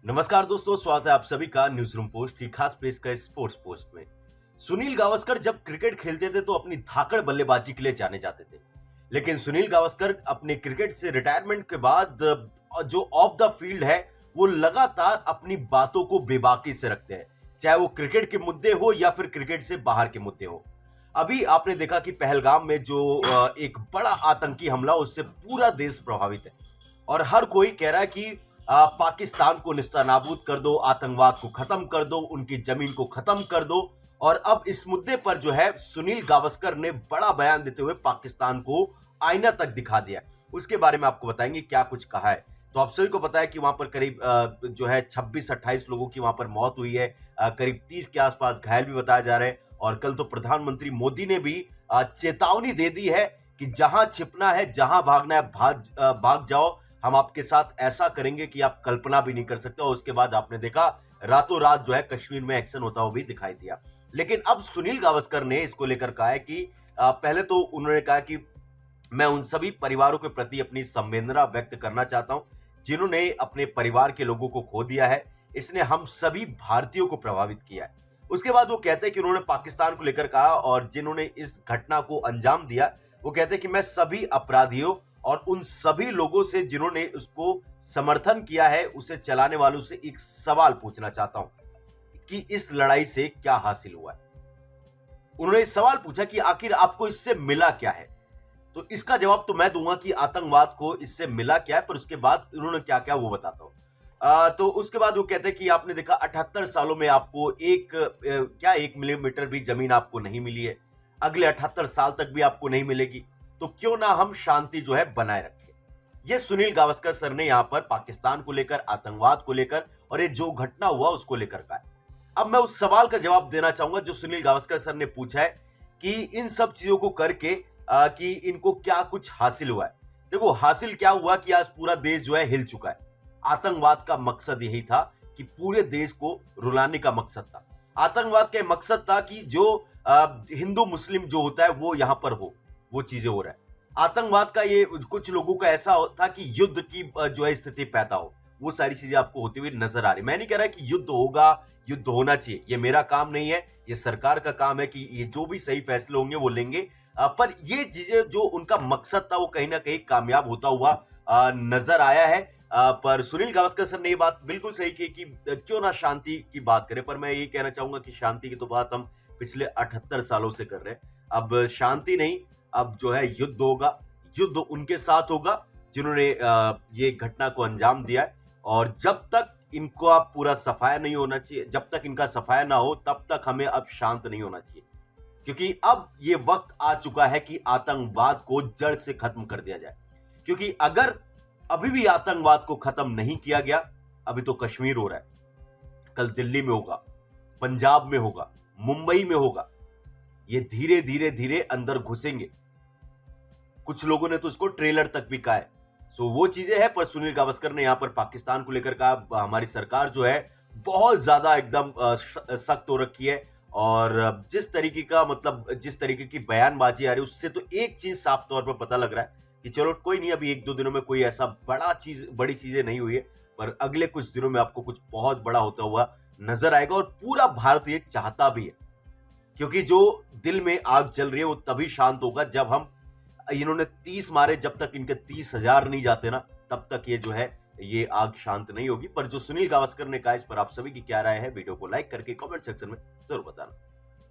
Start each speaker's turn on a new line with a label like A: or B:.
A: नमस्कार दोस्तों, स्वागत है आप सभी का न्यूज रूम पोस्ट की खास पेशकश स्पोर्ट्स पोस्ट में। सुनील गावस्कर जब क्रिकेट खेलते थे तो अपनी धाकड़ बल्लेबाजी के लिए जाने जाते थे। लेकिन सुनील गावस्कर अपने क्रिकेट से रिटायरमेंट के बाद जो ऑफ द फील्ड है वो लगातार अपनी बातों को बेबाकी से रखते हैं, चाहे वो क्रिकेट के मुद्दे हो या फिर क्रिकेट से बाहर के मुद्दे हो। अभी आपने देखा कि पहलगाम में जो एक बड़ा आतंकी हमला, उससे पूरा देश प्रभावित है और हर कोई कह रहा है कि पाकिस्तान को निस्तानाबूद कर दो, आतंकवाद को खत्म कर दो, उनकी जमीन को खत्म कर दो। और अब इस मुद्दे पर जो है सुनील गावस्कर ने बड़ा बयान देते हुए पाकिस्तान को आईना तक दिखा दिया। उसके बारे में आपको बताएंगे क्या कुछ कहा है। तो आप सभी को पता है कि वहां पर करीब जो है 26-28 लोगों की वहां पर मौत हुई है, करीब 30 के आसपास घायल भी बताया जा रहे हैं। और कल तो प्रधानमंत्री मोदी ने भी चेतावनी दे दी है कि जहां छिपना है, जहां भागना है, भाग जाओ। हम आपके साथ ऐसा करेंगे कि आप कल्पना भी नहीं कर सकते। और उसके बाद आपने देखा रातों रात जो है कश्मीर में एक्शन होता हुआ भी दिखाई दिया। लेकिन अब सुनील गावस्कर ने इसको लेकर कहा है कि पहले तो उन्होंने कहा कि मैं उन सभी परिवारों के प्रति अपनी संवेदना व्यक्त करना चाहता हूं जिन्होंने अपने परिवार के लोगों को खो दिया है। इसने हम सभी भारतीयों को प्रभावित किया है। उसके बाद वो कहते हैं कि उन्होंने पाकिस्तान को लेकर कहा और जिन्होंने इस घटना को अंजाम दिया, वो कहते हैं कि मैं सभी अपराधियों और उन सभी लोगों से जिन्होंने उसको समर्थन किया है, उसे चलाने वालों से एक सवाल पूछना चाहता हूं कि इस लड़ाई से क्या हासिल हुआ है। उन्होंने सवाल पूछा कि आखिर आपको इससे मिला क्या है। तो इसका जवाब तो मैं दूंगा कि आतंकवाद को इससे मिला क्या है, पर उसके बाद उन्होंने क्या क्या वो बताता हूं। तो उसके बाद वो कहते हैं कि आपने देखा 78 सालों में आपको क्या 1 मिलीमीटर भी जमीन आपको नहीं मिली है, अगले 78 साल तक भी आपको नहीं मिलेगी। तो क्यों ना हम शांति जो है बनाए रखें। ये सुनील गावस्कर सर ने यहां पर पाकिस्तान को लेकर, आतंकवाद को लेकर और ये जो घटना हुआ उसको लेकर कहा है। अब मैं उस सवाल का जवाब देना चाहूंगा जो सुनील गावस्कर सर ने पूछा है कि इन सब चीजों को करके कि इनको क्या कुछ हासिल हुआ है। देखो, हासिल क्या हुआ कि आज पूरा देश जो है हिल चुका है। आतंकवाद का मकसद यही था कि पूरे देश को रुलाने का मकसद था। आतंकवाद का मकसद था कि जो हिंदू मुस्लिम जो होता है वो यहां पर हो, वो चीजें हो रहा है। आतंकवाद का ये कुछ लोगों का ऐसा था कि युद्ध की जो है स्थिति पैदा हो, वो सारी चीजें आपको होती हुई नजर आ रही। मैं नहीं कह रहा कि युद्ध होगा, युद्ध होना चाहिए, ये मेरा काम नहीं है, ये सरकार का काम है कि ये जो भी सही फैसले होंगे वो लेंगे। पर ये चीजें जो उनका मकसद था वो कहीं ना कहीं कामयाब होता हुआ नजर आया है। पर सुनील गावस्कर सर ने ये बात बिल्कुल सही की कि क्यों ना शांति की बात करें। पर मैं ये कहना चाहूंगा कि शांति की तो बात हम पिछले 78 सालों से कर रहे हैं। अब शांति नहीं, अब जो है युद्ध होगा। युद्ध उनके साथ होगा जिन्होंने ये घटना को अंजाम दिया है। और जब तक इनका पूरा सफाया नहीं होना चाहिए, जब तक इनका सफाया ना हो, तब तक हमें अब शांत नहीं होना चाहिए। क्योंकि अब ये वक्त आ चुका है कि आतंकवाद को जड़ से खत्म कर दिया जाए। क्योंकि अगर अभी भी आतंकवाद को खत्म नहीं किया गया, अभी तो कश्मीर हो रहा है, कल दिल्ली में होगा, पंजाब में होगा, मुंबई में होगा। ये धीरे धीरे धीरे अंदर घुसेंगे। कुछ लोगों ने तो उसको ट्रेलर तक भी कहा है। सो वो चीजें हैं। पर सुनील गावस्कर ने यहां पर पाकिस्तान को लेकर कहा हमारी सरकार जो है बहुत ज्यादा एकदम सख्त हो रखी है। और जिस तरीके का मतलब जिस तरीके की बयानबाजी आ रही है उससे तो एक चीज साफ तौर पर पता लग रहा है कि चलो कोई नहीं, अभी 1-2 दिनों में कोई ऐसा बड़ी चीजें नहीं हुई है, पर अगले कुछ दिनों में आपको कुछ बहुत बड़ा होता हुआ नजर आएगा। और पूरा भारत ये चाहता भी है, क्योंकि जो दिल में आग जल रही है वो तभी शांत होगा जब हम इन्होंने 30 मारे, जब तक इनके 30,000 नहीं जाते ना, तब तक ये जो है ये आग शांत नहीं होगी। पर जो सुनील गावस्कर ने कहा, इस पर आप सभी की क्या राय है, वीडियो को लाइक करके कमेंट सेक्शन में जरूर बताना।